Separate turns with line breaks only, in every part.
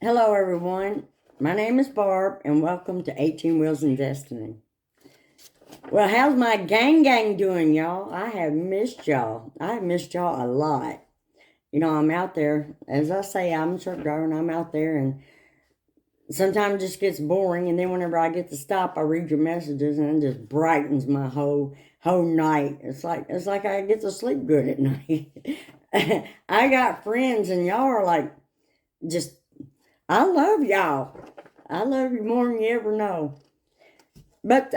Hello, everyone. My name is Barb, and welcome to 18 Wheels in Destiny. Well, how's my gang doing, y'all? I have missed y'all. I have missed y'all a lot. I'm out there. As I say, I'm a truck driver, and I'm out there, and sometimes it just gets boring. And then whenever I get to stop, I read your messages, and it just brightens my whole night. It's like I get to sleep good at night. I got friends, and y'all are like just I love y'all. I love you more than you ever know. But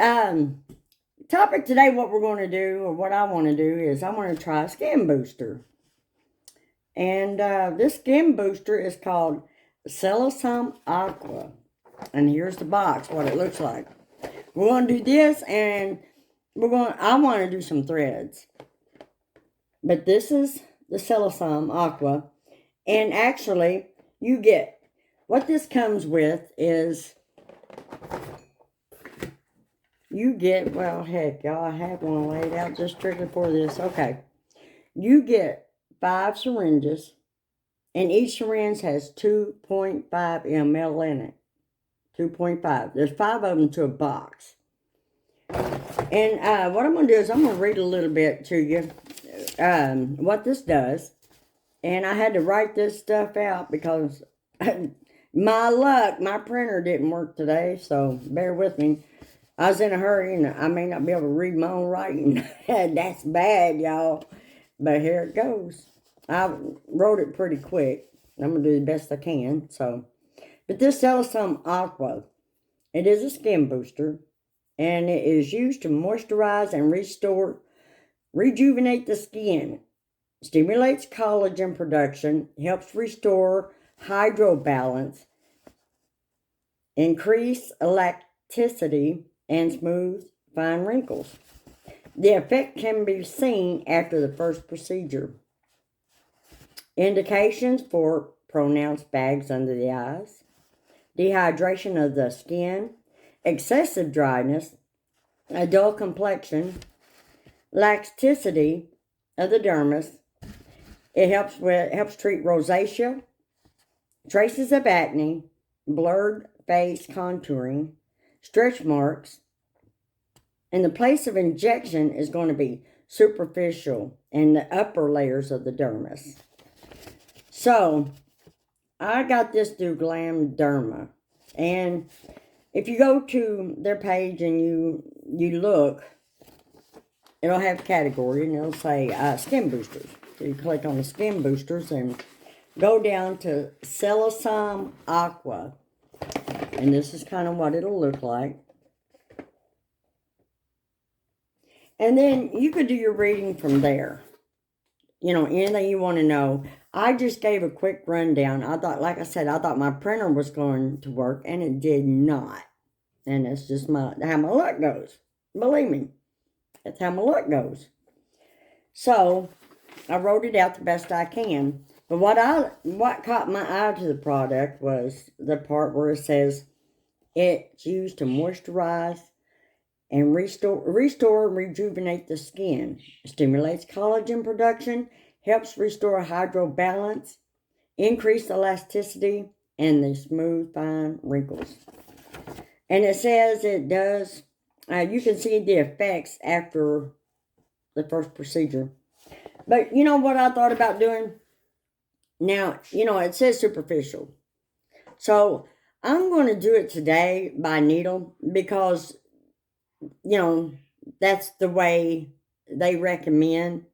topic today, what we're going to do, or what I want to do, is I want to try a skin booster. And this skin booster is called Celisum Aqua. And here's the box, what it looks like. We're going to do this, and I want to do some threads. But this is the Celisum Aqua. And actually, what this comes with is, well, heck, y'all, I have one laid out just strictly for this. Okay. You get 5 syringes, and each syringe has 2.5 ml in it. 2.5. There's 5 of them to a box. And what I'm going to do is I'm going to read a little bit to you what this does. And I had to write this stuff out because my luck, my printer didn't work today, so bear with me. I was in a hurry, and I may not be able to read my own writing. That's bad, y'all. But here it goes. I wrote it pretty quick. I'm going to do the best I can. But this Celisum Aqua, it is a skin booster, and it is used to moisturize and rejuvenate the skin. Stimulates collagen production, helps restore hydro balance, increase elasticity, and smooth fine wrinkles. The effect can be seen after the first procedure. Indications for pronounced bags under the eyes, dehydration of the skin, excessive dryness, a dull complexion, laxity of the dermis. It helps treat rosacea, traces of acne, blurred face contouring, stretch marks, and the place of injection is going to be superficial in the upper layers of the dermis. So, I got this through Glam Derma, and if you go to their page and you look, it'll have a category, and it'll say skin boosters. So you click on the skin boosters and go down to Celisum Aqua. And this is kind of what it'll look like. And then you could do your reading from there. Anything you want to know. I just gave a quick rundown. I thought my printer was going to work, and it did not. And that's just how my luck goes. Believe me, that's how my luck goes. So, I wrote it out the best I can. But what caught my eye to the product was the part where it says it's used to moisturize and restore and rejuvenate the skin. Stimulates collagen production, helps restore hydro balance, increase elasticity, and the smooth fine wrinkles. And it says it does, you can see the effects after the first procedure. But you know what I thought about doing? Now, it says superficial. So I'm going to do it today by needle because, that's the way they recommend.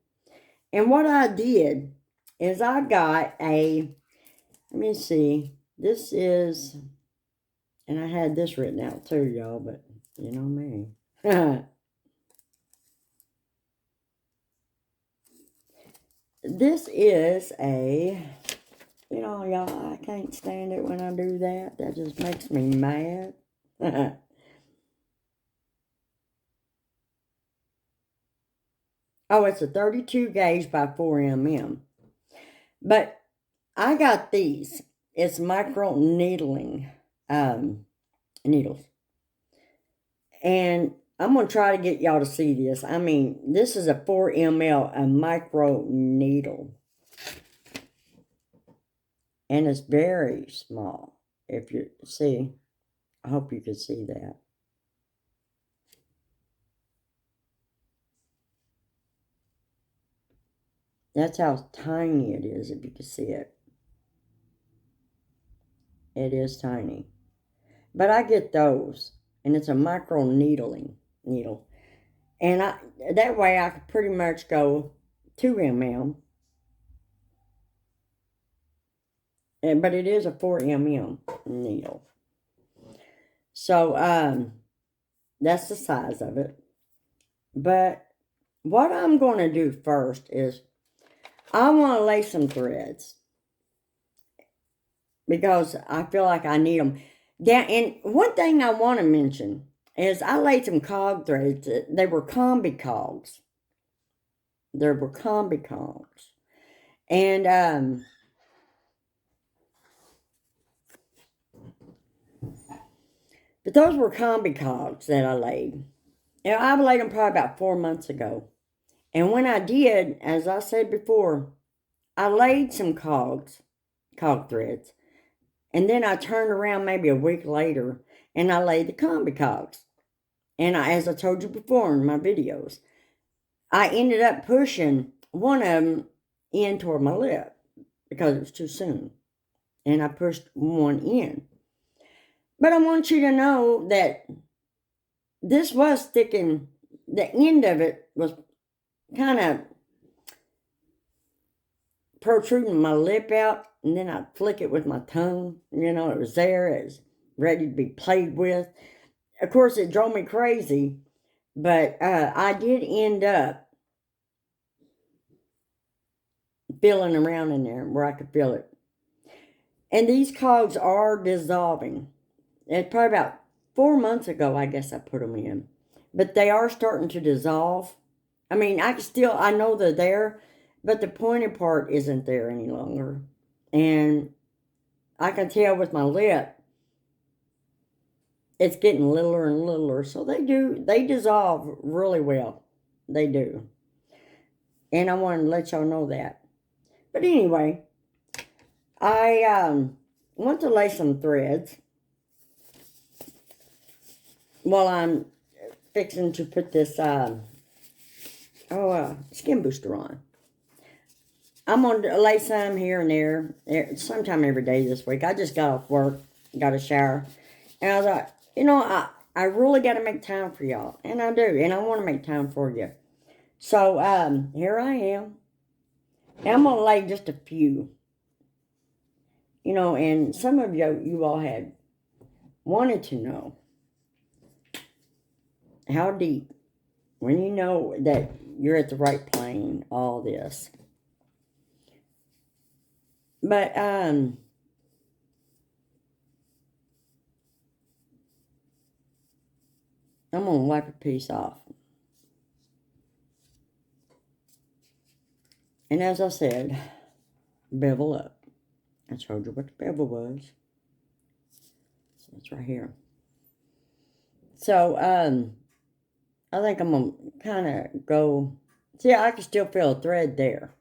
And what I did is I got let me see, this is, and I had this written out too, y'all, but you know me. This is y'all, I can't stand it when I do that. That just makes me mad. Oh, it's a 32 gauge by 4 mm. But I got these. It's micro needling needles. And I'm going to try to get y'all to see this. I mean, this is a 4 ml, a micro needle. And it's very small. if you see. I hope you can see that. That's how tiny it is, if you can see it. It is tiny. But I get those, and it's a micro needle. And that way I could pretty much go 2 mm. But it is a 4 mm needle. So that's the size of it. But what I'm going to do first is I want to lay some threads because I feel like I need them. And one thing I want to mention is I laid some cog threads. They were combi cogs. There were combi cogs. And but those were combi cogs that I laid. And I laid them probably about 4 months ago. And when I did, as I said before, I laid some cog threads. And then I turned around maybe a week later and I laid the combi cogs. And as I told you before in my videos, I ended up pushing one of them in toward my lip because it was too soon. And I pushed one in. But I want you to know that this was sticking, the end of it was kind of protruding my lip out, and then I'd flick it with my tongue. You know, it was there, it was ready to be played with. Of course, it drove me crazy, but I did end up feeling around in there where I could feel it. And these cogs are dissolving. It's probably about 4 months ago, I guess I put them in. But they are starting to dissolve. I mean, I know they're there, but the pointed part isn't there any longer. And I can tell with my lip, it's getting littler and littler. So they dissolve really well. They do. And I wanted to let y'all know that. But anyway, I want to lay some threads while I'm fixing to put this skin booster on. I'm going to lay some here and there, sometime every day this week. I just got off work, got a shower, and I thought, you know, I really got to make time for y'all, and I do, and I want to make time for you. So, here I am, and I'm going to lay just a few, you know, and some of you all had wanted to know how deep, when you know that you're at the right plane, all this. But, I'm going to wipe a piece off. And as I said, bevel up. I showed you what the bevel was. So it's right here. So, I think I'm going to kind of go, see, I can still feel a thread there.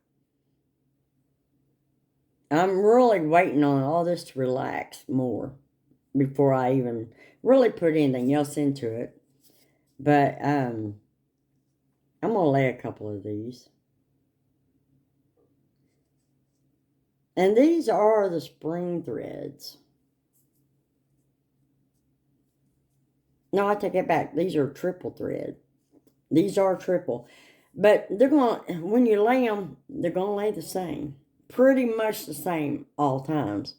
I'm really waiting on all this to relax more before I even really put anything else into it. But, I'm going to lay a couple of these. And these are the spring threads. No, I take it back. These are triple thread. These are triple. But they're going to, when you lay them, they're going to lay the same. Pretty much the same all times.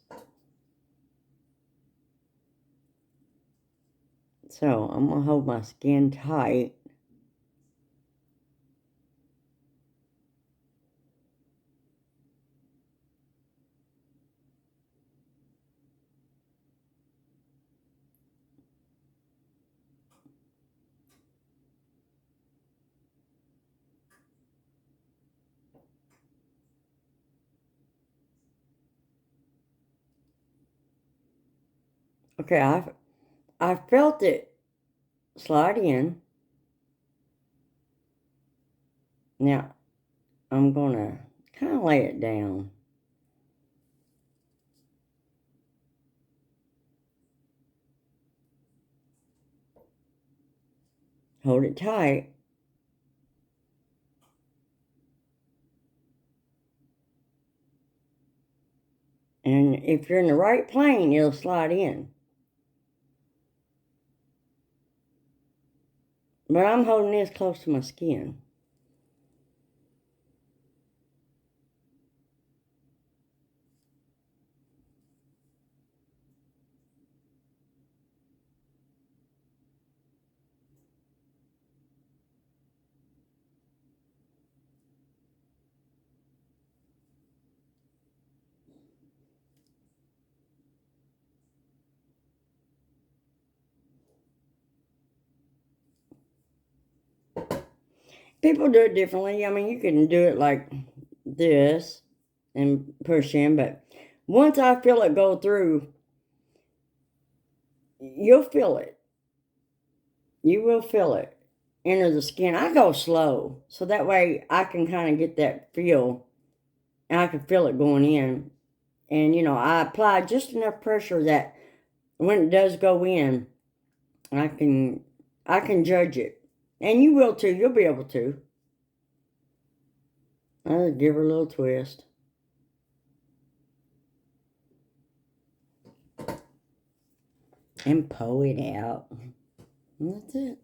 So I'm going to hold my skin tight. Okay, I felt it slide in. Now, I'm going to kind of lay it down. Hold it tight. And if you're in the right plane, it'll slide in. But I'm holding this close to my skin. People do it differently. I mean, you can do it like this and push in, but once I feel it go through, you'll feel it. You will feel it enter the skin. I go slow, so that way I can kind of get that feel, and I can feel it going in. And, I apply just enough pressure that when it does go in, I can judge it. And you will too. You'll be able to. I'll give her a little twist. And pull it out. And that's it.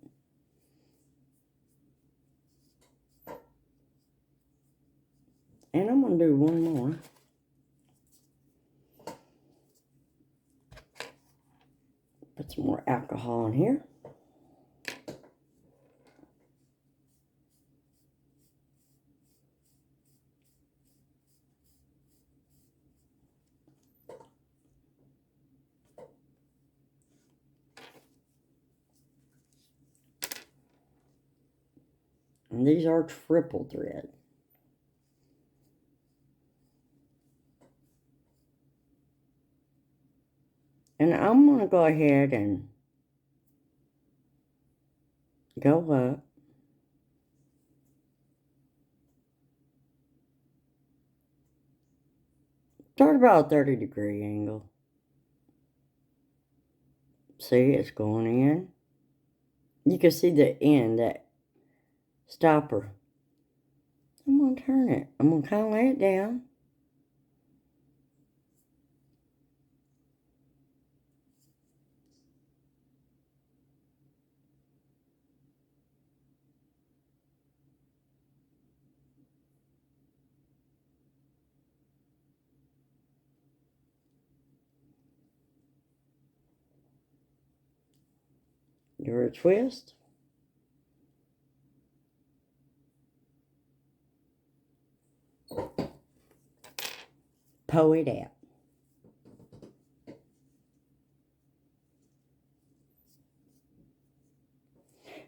And I'm going to do one more. Put some more alcohol in here. And these are triple thread. And I'm going to go ahead and go up. Start about a 30-degree angle. See, it's going in. You can see the end, that stopper. I'm going to turn it. I'm going to kind of lay it down. Give her a twist. Pull it out.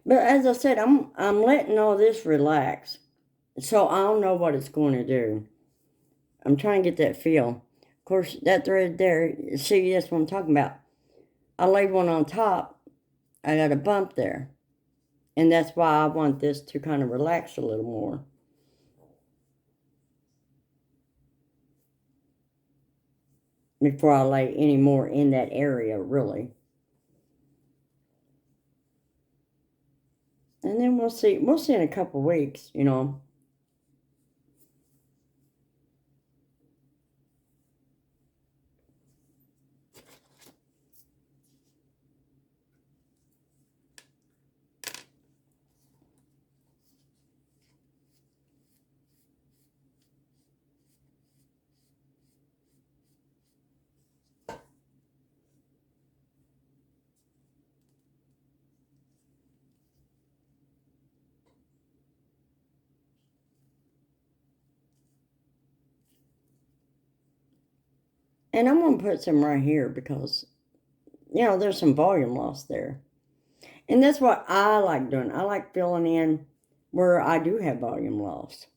But as I said, I'm letting all this relax, so I'll know what it's going to do. I'm trying to get that feel. Of course, that thread there, see, that's what I'm talking about. I laid one on top. I got a bump there. And that's why I want this to kind of relax a little more. Before I lay any more in that area, really. And then we'll see. We'll see in a couple weeks, And I'm going to put some right here because, there's some volume loss there. And that's what I like doing. I like filling in where I do have volume loss.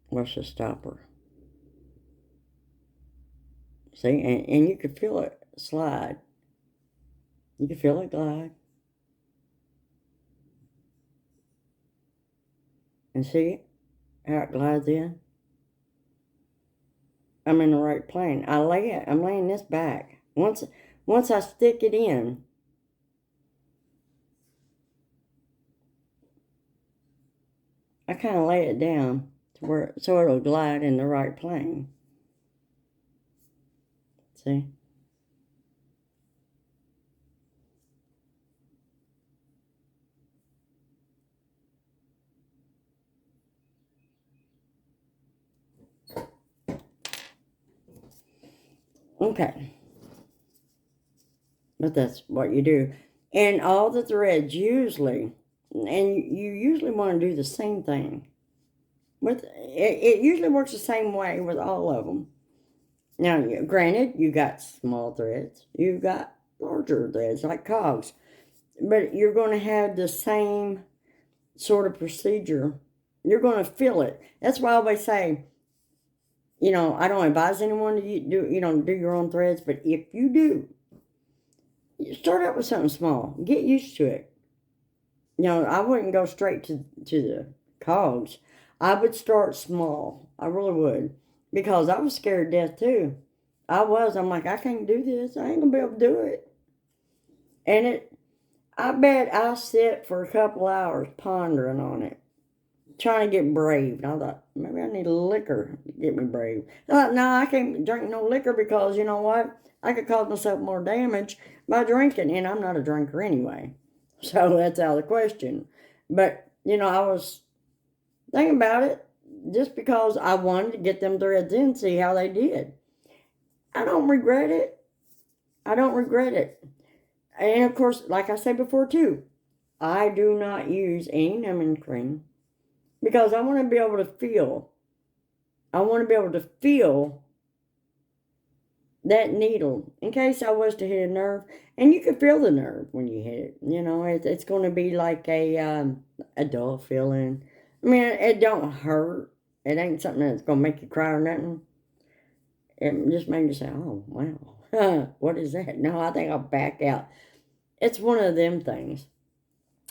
What's the stopper? See, and you can feel it slide. You can feel it glide. And see how it glides in? I'm in the right plane. I'm laying this back. Once I stick it in, I kind of lay it down to where so it'll glide in the right plane. See? Okay. But that's what you do. And all the threads usually, and you usually want to do the same thing. It usually works the same way with all of them. Now, granted, you got small threads, you got larger threads like cogs, but you're going to have the same sort of procedure. You're going to feel it. That's why I always say, I don't advise anyone to do your own threads, but if you do, you start out with something small. Get used to it. I wouldn't go straight to the cogs. I would start small. I really would. Because I was scared to death too. I'm like, I can't do this. I ain't going to be able to do it. And I bet I sit for a couple hours pondering on it, trying to get brave. And I thought, maybe I need a liquor to get me brave. I thought, no, I can't drink no liquor because you know what? I could cause myself more damage by drinking, and I'm not a drinker anyway. So that's out of the question. But, I was thinking about it just because I wanted to get them threads in, see how they did. I don't regret it. I don't regret it. And of course, like I said before too, I do not use any numbing cream because I want to be able to feel. I want to be able to feel that needle in case I was to hit a nerve. And you can feel the nerve when you hit it. It's going to be like a dull feeling. I mean, it don't hurt. It ain't something that's going to make you cry or nothing. It just made me say, oh, wow. What is that? No, I think I'll back out. It's one of them things.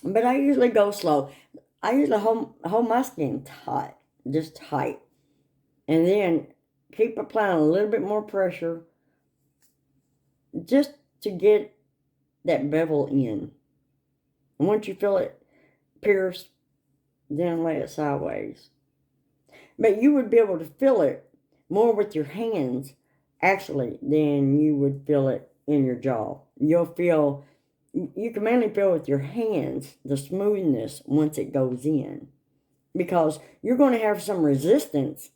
But I usually go slow. I usually hold my skin tight, just tight. And then keep applying a little bit more pressure just to get that bevel in. And once you feel it pierce, then lay it sideways. But you would be able to feel it more with your hands, actually, than you would feel it in your jaw. You can mainly feel with your hands the smoothness once it goes in. Because you're going to have some resistance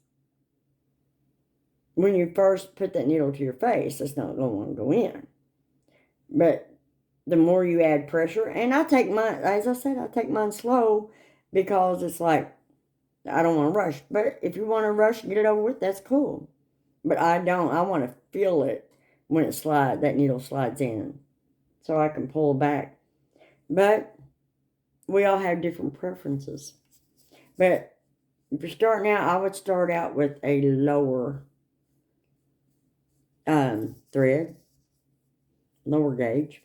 when you first put that needle to your face. It's not going to go in. But the more you add pressure, and I take mine slow because it's like, I don't want to rush. But if you want to rush, get it over with, that's cool. But I don't. I want to feel it when that needle slides in. So I can pull back. But we all have different preferences. But if you're starting out, I would start out with a lower thread, lower gauge.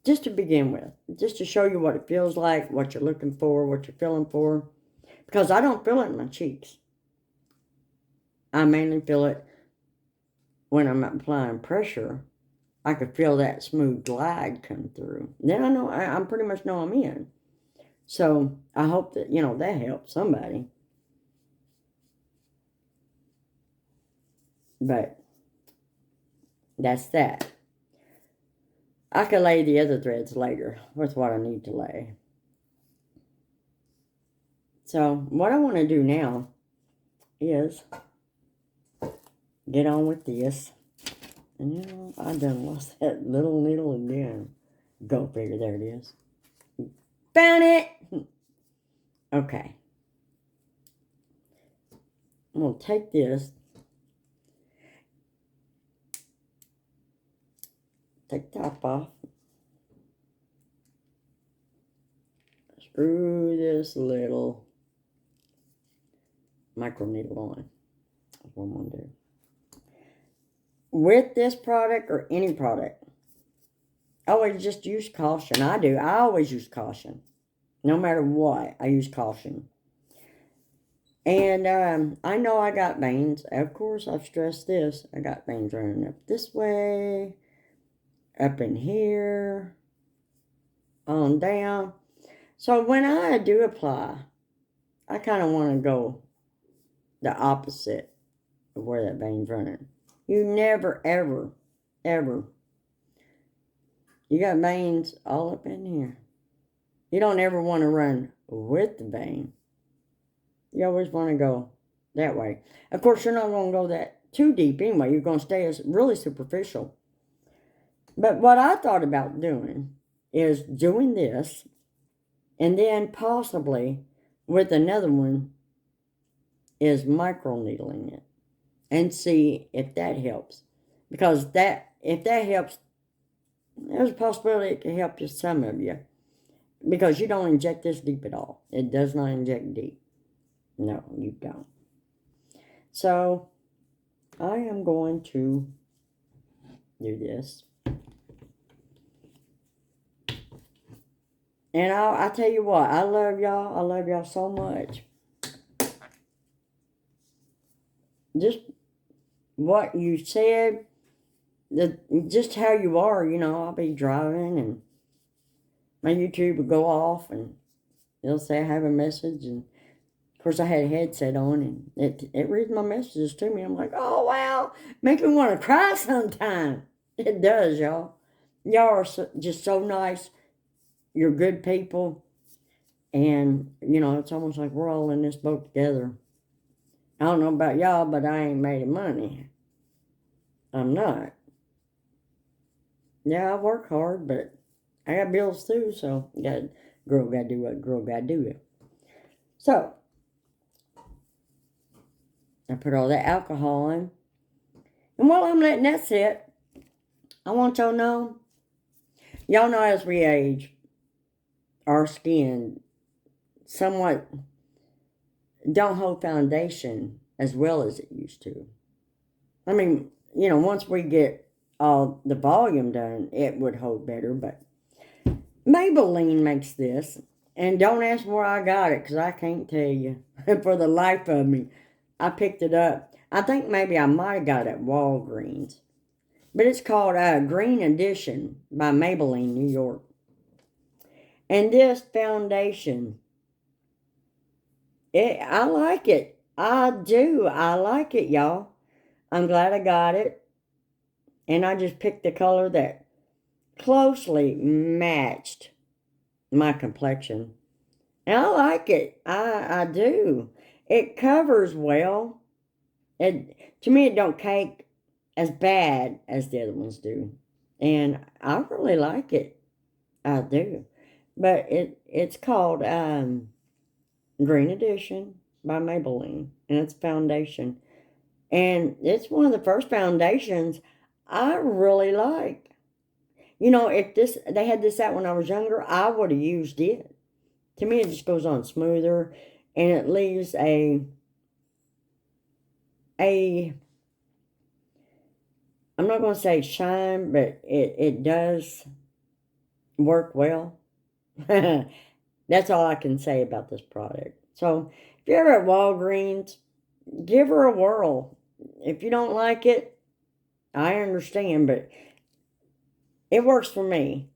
Just to begin with. Just to show you what it feels like, what you're looking for, what you're feeling for. Because I don't feel it in my cheeks. I mainly feel it when I'm applying pressure. I could feel that smooth glide come through. Then I know, I pretty much know I'm in. So I hope that, that helps somebody. But that's that. I could lay the other threads later with what I need to lay. So what I want to do now is get on with this. And I done lost that little needle again. Go figure, there it is. Found it! Okay. I'm going to take this. Take the top off. Screw this little micro needle on. That's what I'm going to do. With this product or any product, always just use caution. I do. I always use caution. No matter what, I use caution. And I know I got veins. Of course, I've stressed this. I got veins running up this way, up in here, on down. So when I do apply, I kind of want to go the opposite of where that vein's running. You never, ever, ever. You got veins all up in here. You don't ever want to run with the vein. You always want to go that way. Of course, you're not going to go that too deep anyway. You're going to stay as really superficial. But what I thought about doing is doing this and then possibly with another one is microneedling it and see if that helps. Because if that helps, there's a possibility it can help just some of you. Because you don't inject this deep at all. It does not inject deep. No, you don't. So, I am going to do this. And I tell you what, I love y'all. I love y'all so much. Just what you said, just how you are, I'll be driving and my YouTube will go off and it'll say I have a message, and of course I had a headset on and it reads my messages to me. I'm like, oh wow, make me want to cry sometime. It does, y'all. Y'all are just so nice. You're good people, and it's almost like we're all in this boat together. I don't know about y'all, but I ain't made money. I'm not. Yeah, I work hard, but I got bills too, so girl gotta do what girl gotta do. So, I put all that alcohol in. And while I'm letting that sit, I want y'all know as we age, our skin somewhat don't hold foundation as well as it used to. I mean, once we get all the volume done, it would hold better, but Maybelline makes this, and don't ask where I got it, because I can't tell you for the life of me. I picked it up. I think maybe I might have got it at Walgreens, but it's called Green Edition by Maybelline, New York. And this foundation, I like it. I do. I like it, y'all. I'm glad I got it. And I just picked the color that closely matched my complexion. And I like it. I do. It covers well. To me, it don't cake as bad as the other ones do. And I really like it. I do. But it's called Green Edition by Maybelline. And it's foundation. And it's one of the first foundations I really like. If they had this out when I was younger, I would have used it. To me, it just goes on smoother, and it leaves I'm not going to say shine, but it does work well. That's all I can say about this product. So, if you're ever at Walgreens, give her a whirl. If you don't like it, I understand, but it works for me.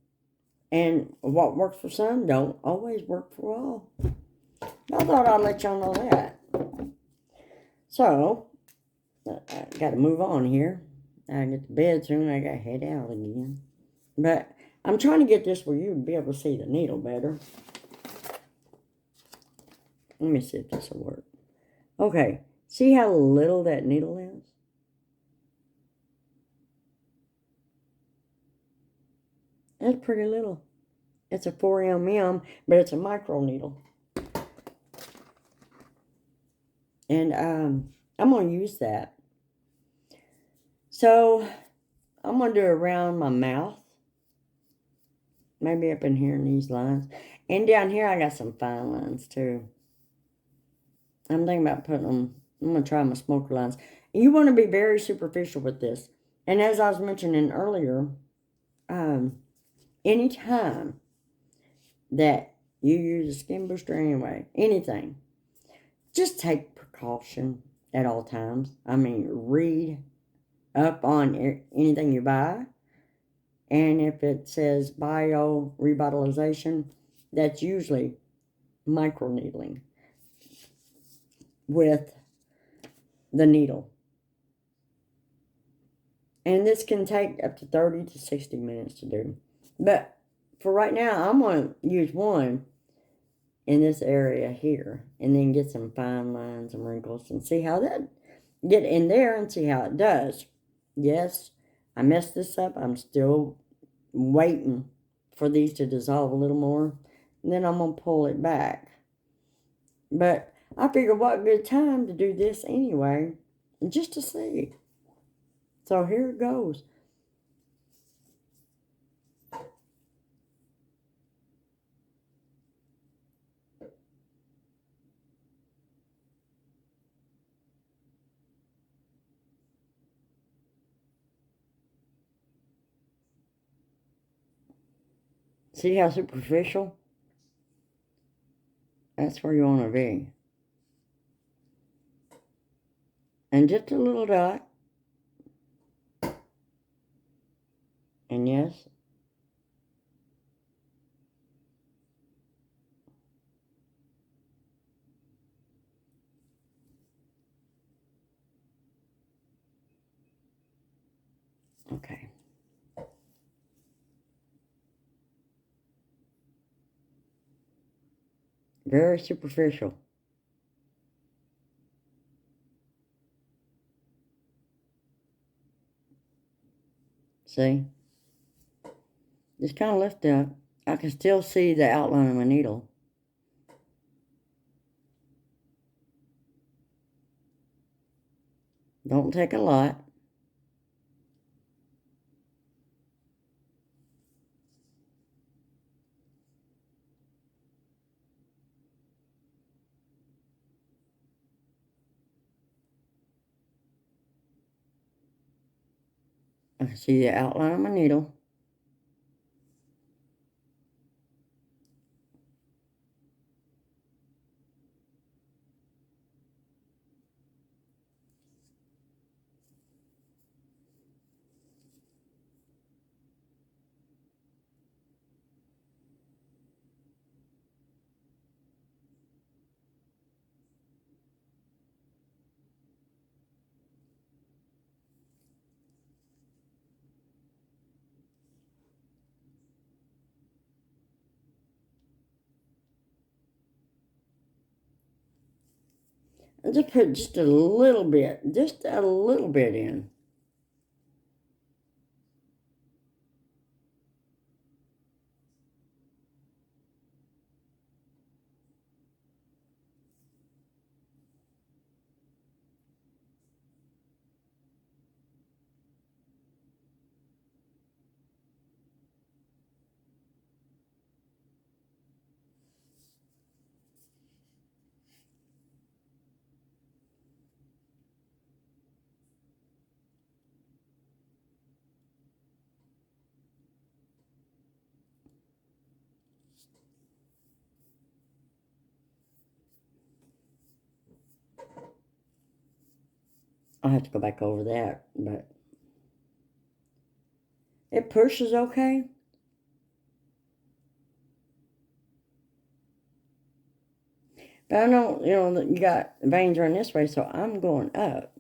And what works for some don't always work for all. I thought I'd let y'all know that. So, I got to move on here. I get to bed soon. I got to head out again. But I'm trying to get this where you'd be able to see the needle better. Let me see if this will work. Okay. See how little that needle is? That's pretty little. It's a 4 mm, but it's a micro needle. And I'm going to use that. So, I'm going to do it around my mouth. Maybe up in here in these lines. And down here, I got some fine lines, too. I'm thinking about putting them, I'm going to try my smoker lines. And you want to be very superficial with this. And as I was mentioning earlier, anytime that you use a skin booster anyway, anything, just take caution at all times. I mean, read up on anything you buy. And if it says bio revitalization, that's usually microneedling with the needle. And this can take up to 30 to 60 minutes to do. But for right now, I'm going to use one in this area here. And then get some fine lines and wrinkles and see how that, get in there and see how it does. Yes, I messed this up. I'm still waiting for these to dissolve a little more. And then I'm going to pull it back. But I figured what good time to do this anyway. Just to see. So here it goes. See how superficial? That's where you want to be. And just a little dot. And yes. Okay. Very superficial. See? Just kind of lift up. I can still see the outline of my needle. Don't take a lot. I can see the outline of my needle. And just put just a little bit in. I'll have to go back over that, but it pushes okay. But I know, that you got veins running this way, so I'm going up.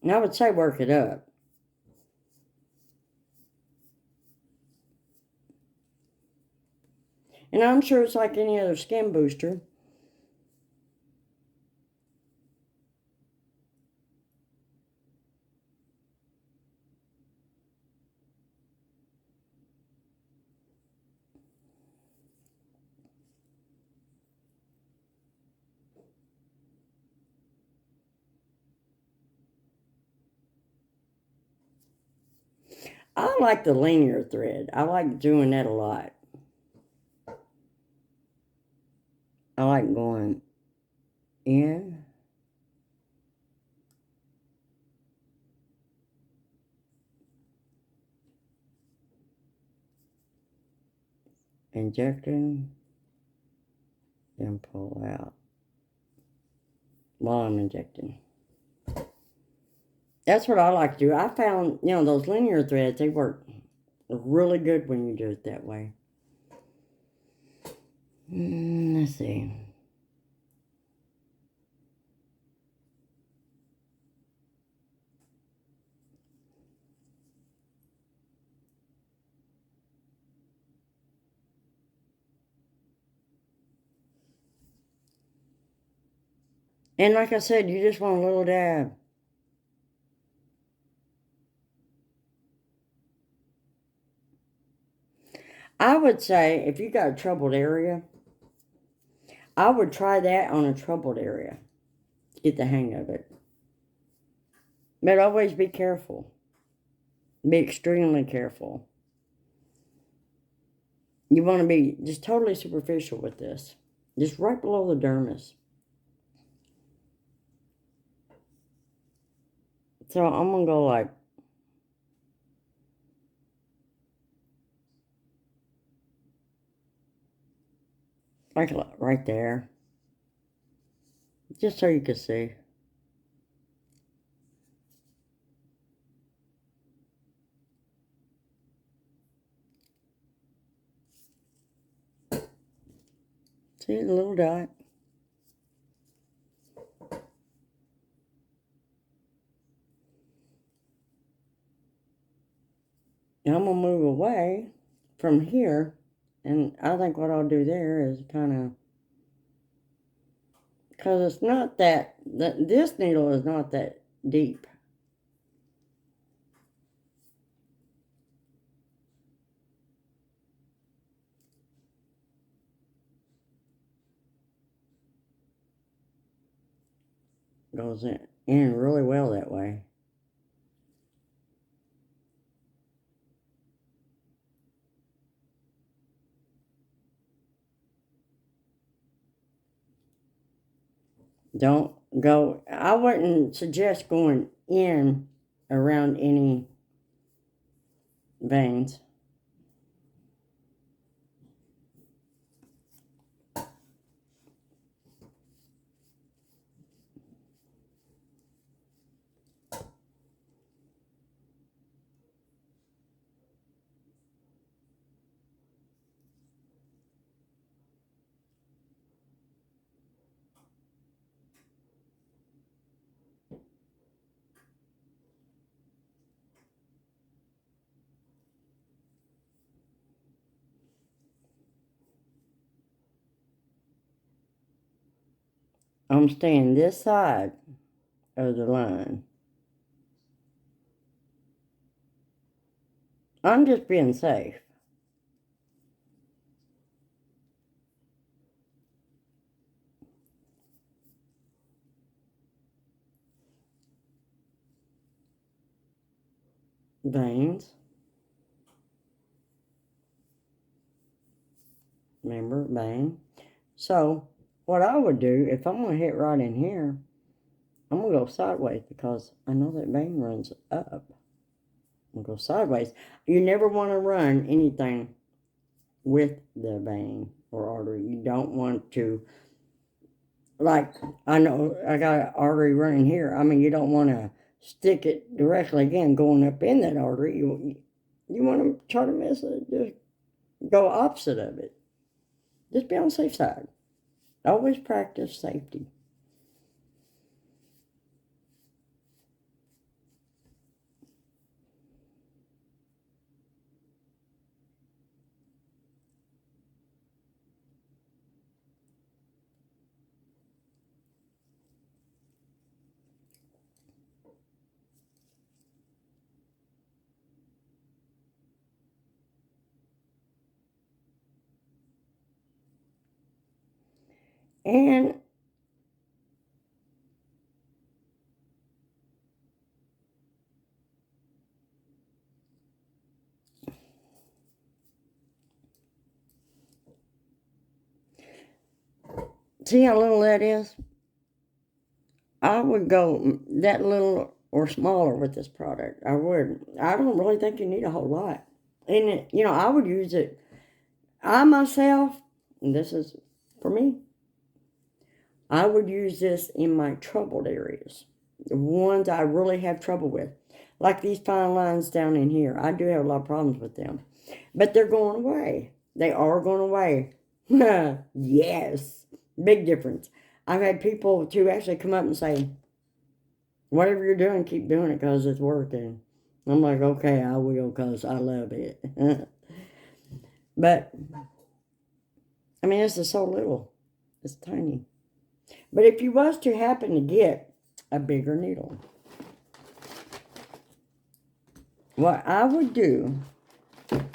And I would say work it up. And I'm sure it's like any other skin booster. I like the linear thread. I like doing that a lot. I like going in, injecting, then pull out while I'm injecting. That's what I like to do. I found, those linear threads, they work really good when you do it that way. Let's see. And like I said, you just want a little dab. I would say if you got a troubled area, I would try that on a troubled area. Get the hang of it. But always be careful. Be extremely careful. You want to be just totally superficial with this. Just right below the dermis. So I'm going to go like right there. Just so you can see. See the little dot? Now I'm going to move away from here. And I think what I'll do there is kind of, because it's not this needle is not that deep. Goes in really well that way. Don't go, I wouldn't suggest going in around any veins. I'm staying this side of the line. I'm just being safe. Veins. Remember, vein. So, what I would do, if I'm going to hit right in here, I'm going to go sideways because I know that vein runs up. I'm going to go sideways. You never want to run anything with the vein or artery. You don't want to, like, I know I got an artery running here. I mean, you don't want to stick it directly again going up in that artery. You want to try to miss it. Just go opposite of it. Just be on the safe side. Always practice safety. And see how little that is? I would go that little or smaller with this product. I would. I don't really think you need a whole lot. And, I would use it. I myself, and this is for me, I would use this in my troubled areas. The ones I really have trouble with. Like these fine lines down in here. I do have a lot of problems with them. But they're going away. They are going away. Yes. Big difference. I've had people to actually come up and say, whatever you're doing, keep doing it because it's working. I'm like, okay, I will because I love it. But, I mean, this is so little. It's tiny. But if you was to happen to get a bigger needle, what I would do, let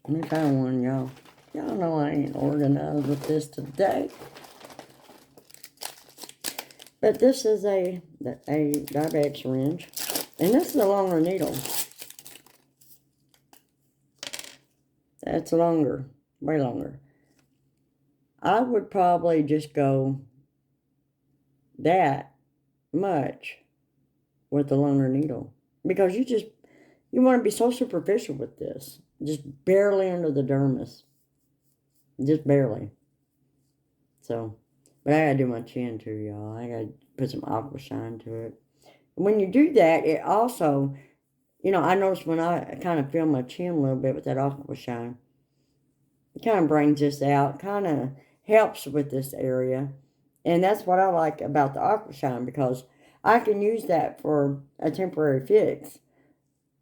me find one, y'all. Y'all know I ain't organized with this today. But this is a diabetic syringe. And this is a longer needle. That's longer. Way longer. I would probably just go that much with the longer needle. Because you want to be so superficial with this. Just barely under the dermis. Just barely. So, but I gotta do my chin too, y'all. I gotta put some aqua shine to it. And when you do that, it also, I notice when I kind of feel my chin a little bit with that aqua shine, it kind of brings this out, kind of helps with this area. And that's what I like about the aqua shine, because I can use that for a temporary fix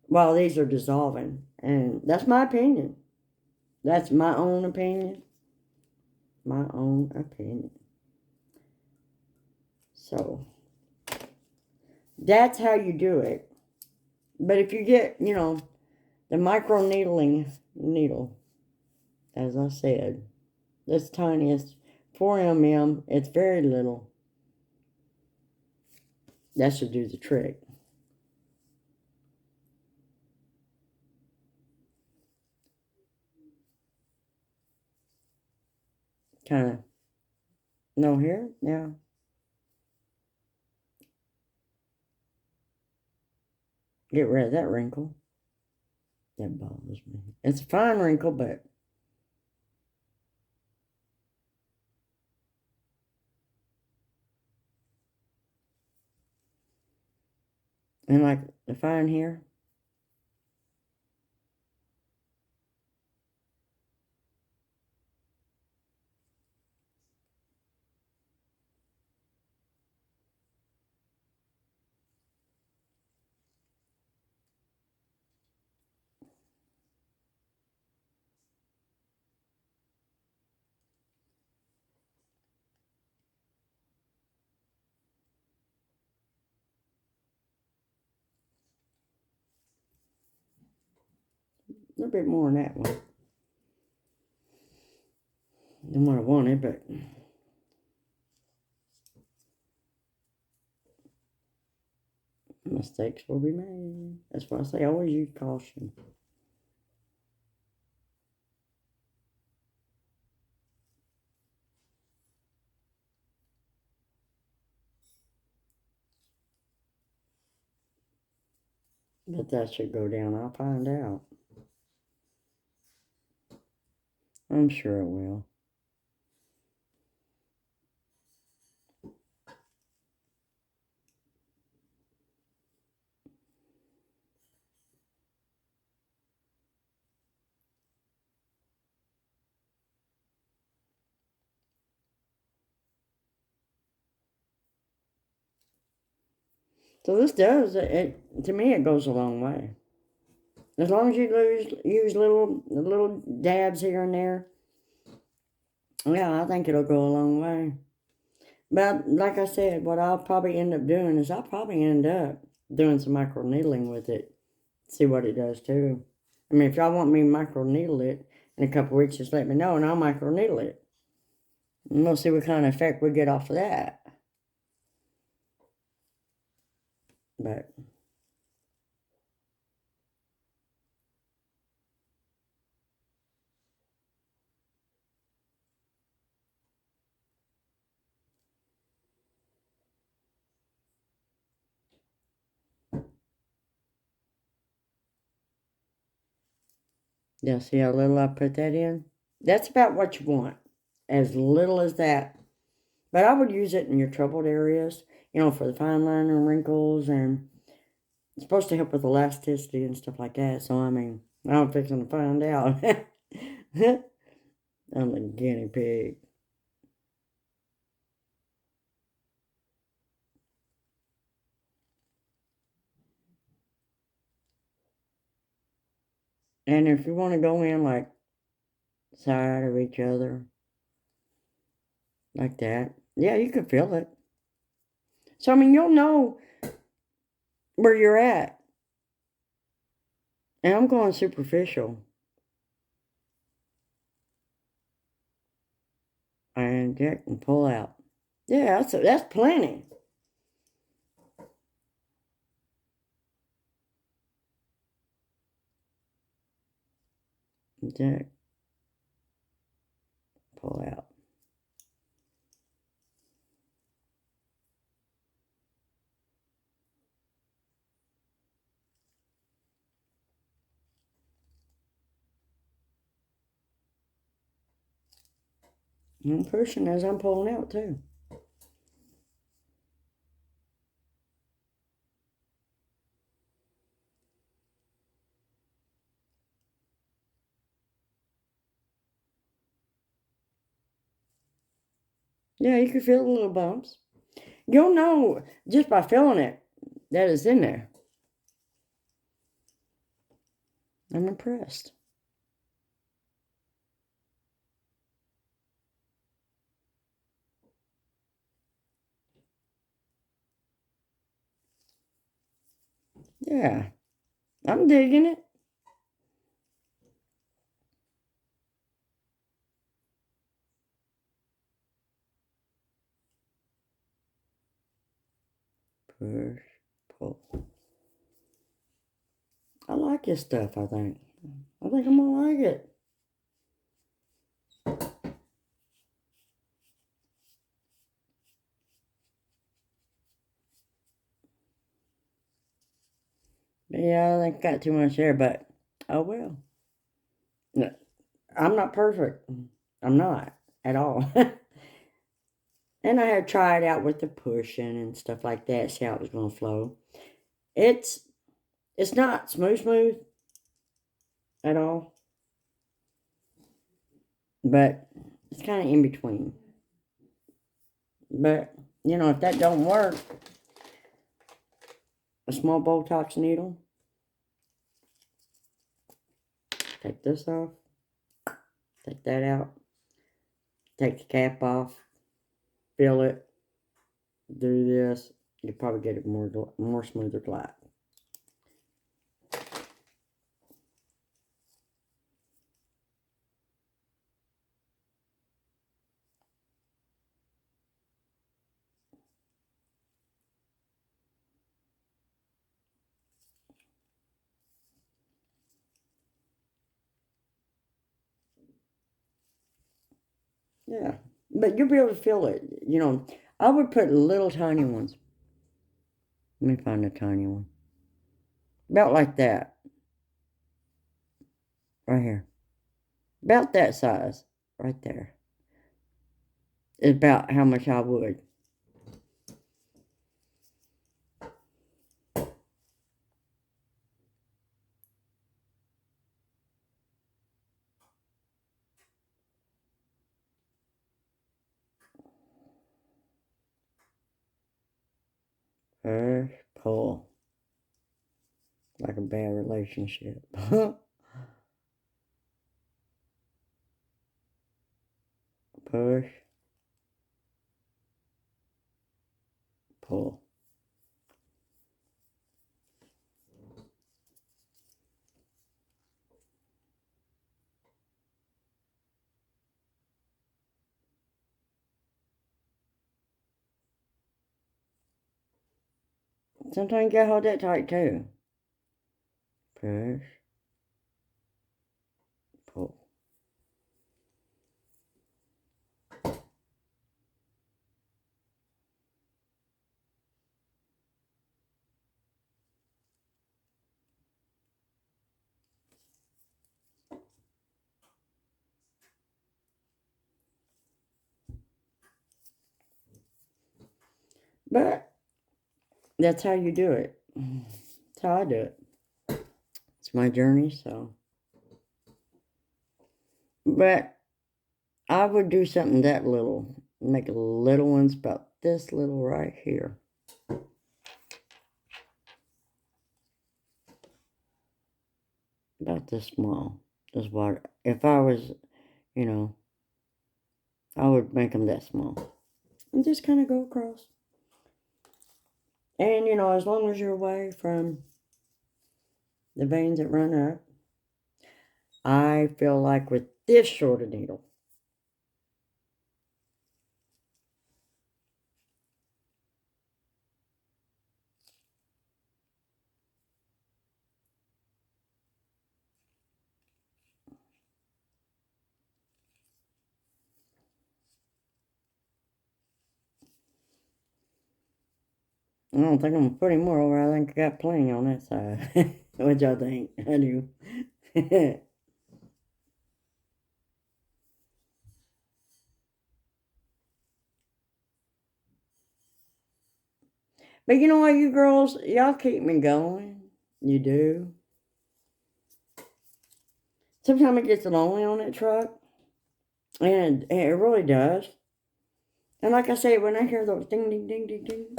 while these are dissolving. And that's my opinion. That's my own opinion. My own opinion. So, that's how you do it. But if you get, the micro needling needle, as I said, this tiniest 4 mm, it's very little. That should do the trick. Kind of, no here? Yeah. Get rid of that wrinkle. That bothers me. It's a fine wrinkle, but and like the fine here. A little bit more on that one than what I wanted, but mistakes will be made. That's why I say always use caution. But that should go down. I'll find out. I'm sure it will. So this does, to me, it goes a long way. As long as you use little dabs here and there, yeah, I think it'll go a long way. But like I said, what I'll probably end up doing is I'll probably end up doing some micro needling with it. See what it does too. I mean, if y'all want me to micro needle it, in a couple weeks, just let me know, and I'll microneedle it. And we'll see what kind of effect we get off of that. But yeah, see how little I put that in? That's about what you want. As little as that. But I would use it in your troubled areas, for the fine line and wrinkles, and it's supposed to help with elasticity and stuff like that. So, I mean, I'm fixing to find out. I'm a guinea pig. And if you want to go in like side of each other, like that, yeah, you can feel it. So, I mean, you'll know where you're at. And I'm going superficial. And inject and pull out. Yeah, that's plenty. Inject, pull out. I'm pushing as I'm pulling out too. Yeah, you can feel the little bumps. You'll know just by feeling it that it's in there. I'm impressed. Yeah, I'm digging it. Push, pull. I like this stuff, I think. I think I'm gonna like it. Yeah, I think I got too much there, but oh well. No, I'm not perfect. I'm not at all. And I had tried out with the pushing and stuff like that, see how it was gonna flow. It's not smooth at all, but it's kind of in between. But if that don't work, a small Botox needle. Take this off. Take that out. Take the cap off. Fill it. Do this. You'll probably get it more smoother glide. Yeah. But you'll be able to feel it. I would put little tiny ones. Let me find a tiny one. About like that. Right here. About that size. Right there. Is about how much I would. Push, pull. Like a bad relationship. Push, pull. Sometimes you gotta hold that tight too. Push. Pull. But that's how you do it. That's how I do it. It's my journey, so. But I would do something that little. Make little ones about this little right here. About this small. Is what, if I was, you know, I would make them that small. And just kind of go across. And, you know, as long as you're away from the veins that run up, I feel like with this short of needle, I don't think I'm going to put any more over. I think I got plenty on that side. What y'all think? I do. But you know what, you girls, y'all keep me going. You do. Sometimes it gets lonely on that truck. And it really does. And like I said, when I hear those ding, ding, ding, ding, ding,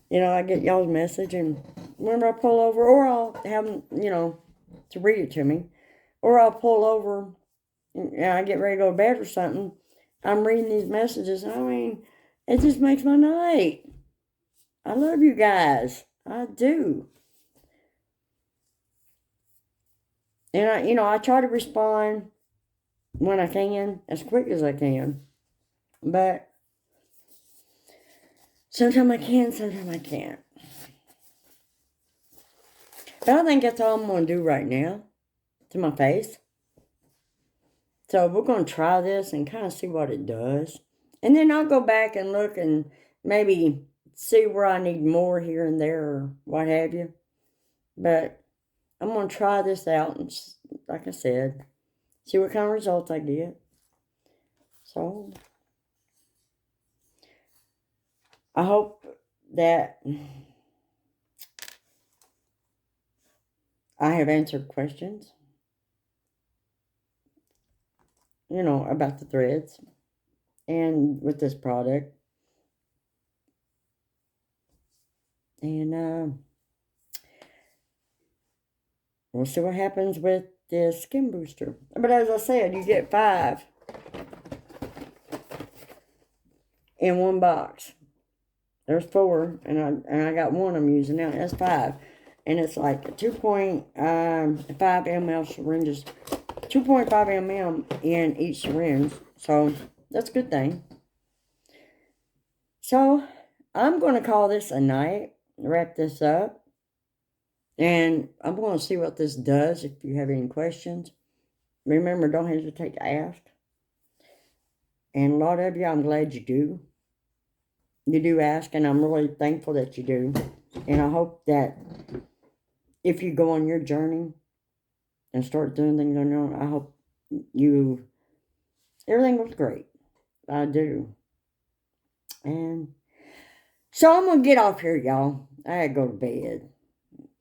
you know, I get y'all's message. And whenever I pull over, or I'll have them, you know, to read it to me. Or I'll pull over and I get ready to go to bed or something. I'm reading these messages. I mean, it just makes my night. I love you guys. I do. And I try to respond when I can, as quick as I can. But sometimes I can, sometimes I can't. But I think that's all I'm going to do right now to my face. So we're going to try this and kind of see what it does. And then I'll go back and look and maybe see where I need more here and there or what have you. But I'm going to try this out and, like I said, see what kind of results I get. So I hope that I have answered questions, you know, about the threads and with this product. And we'll see what happens with this skin booster. But as I said, you get 5 in one box. There's 4, and I got one I'm using now. That's 5. And it's like 2.5 ml syringes. 2.5 ml in each syringe. So that's a good thing. So I'm going to call this a night. Wrap this up. And I'm going to see what this does. If you have any questions, remember, don't hesitate to ask. And a lot of you, I'm glad you do. You do ask, and I'm really thankful that you do. And I hope that if you go on your journey and start doing things on your own, I hope everything goes great. I do. And so I'm going to get off here, y'all. I had to go to bed.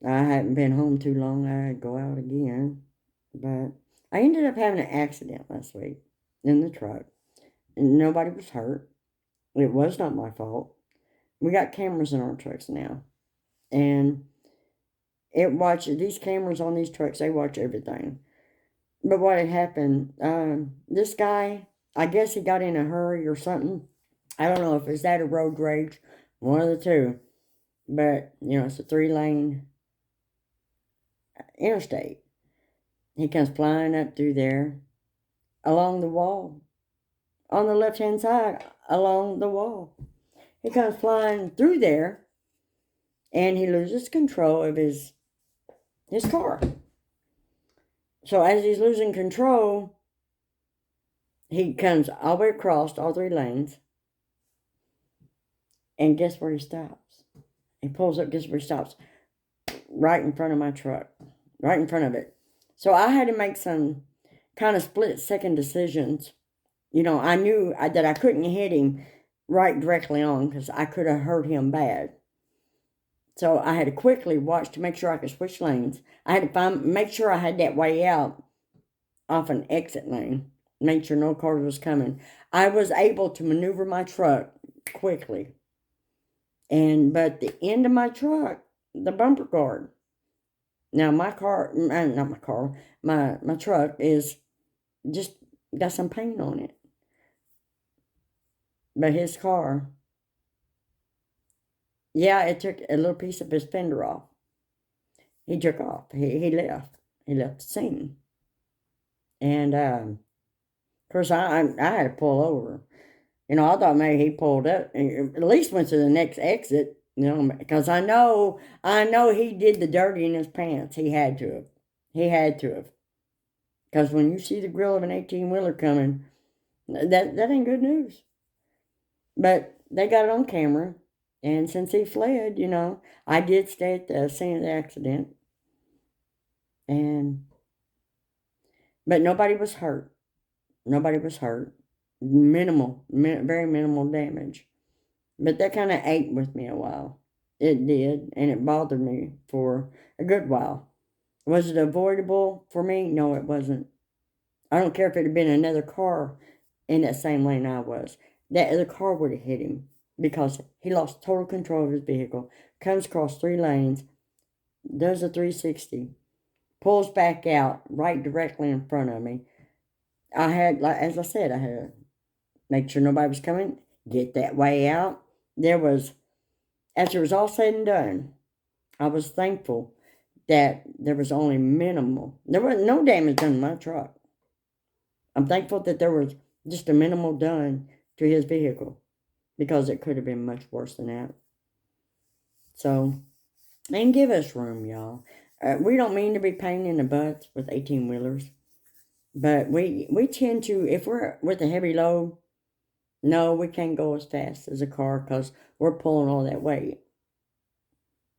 I hadn't been home too long. I had to go out again. But I ended up having an accident last week in the truck. And nobody was hurt. It was not my fault. We got cameras in our trucks now. And these cameras on these trucks, they watch everything. But what had happened, this guy, I guess he got in a hurry or something. I don't know if it's that or road rage, one of the two. But, you know, it's a 3-lane interstate. He comes flying up through there, along the wall, on the left-hand side, along the wall. He comes flying through there, and he loses control of his car. So as he's losing control, he comes all the way across all 3 lanes, and guess where he stops? He pulls up, guess where he stops? Right in front of my truck, right in front of it. So I had to make some kind of split-second decisions. You know, I knew that I couldn't hit him right directly on because I could have hurt him bad. So I had to quickly watch to make sure I could switch lanes. I had to make sure I had that way out off an exit lane, make sure no car was coming. I was able to maneuver my truck quickly. But the end of my truck, the bumper guard. Now my truck is just got some paint on it. But his car, yeah, it took a little piece of his fender off. He took off. He left. He left the scene. And, of course, I had to pull over. You know, I thought maybe he pulled up and at least went to the next exit, you know, because I know he did the dirty in his pants. He had to have. He had to have. Because when you see the grill of an 18-wheeler coming, that ain't good news. But they got it on camera. And since he fled, you know, I did stay at the scene of the accident. But nobody was hurt. Nobody was hurt. Very minimal damage. But that kind of ate with me a while. It did, and it bothered me for a good while. Was it avoidable for me? No, it wasn't. I don't care if it had been another car in that same lane I was. That other car would have hit him because he lost total control of his vehicle, comes across 3 lanes, does a 360, pulls back out right directly in front of me. I had, as I said, I had to make sure nobody was coming, get that way out. After it was all said and done, I was thankful that there was only minimal. There was no damage done to my truck. I'm thankful that there was just a minimal done to his vehicle because it could have been much worse than that. So, and give us room, y'all. We don't mean to be pain in the butts with 18-wheelers, but we tend to, if we're with a heavy load, no, we can't go as fast as a car because we're pulling all that weight.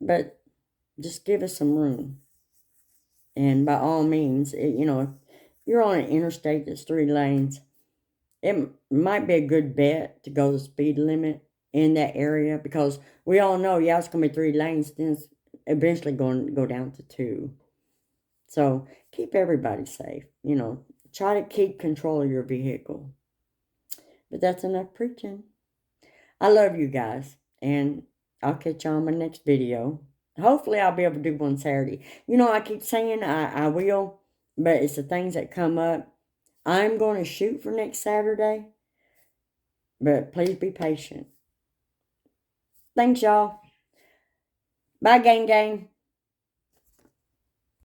But just give us some room. And by all means, if you're on an interstate that's 3 lanes, it might be a good bet to go the speed limit in that area because we all know, it's going to be 3 lanes, then it's eventually going to go down to 2. So keep everybody safe. Try to keep control of your vehicle. But that's enough preaching. I love you guys, and I'll catch you on my next video. Hopefully, I'll be able to do one Saturday. I keep saying I will, but it's the things that come up. I'm going to shoot for next Saturday, but please be patient. Thanks, y'all. Bye, gang gang.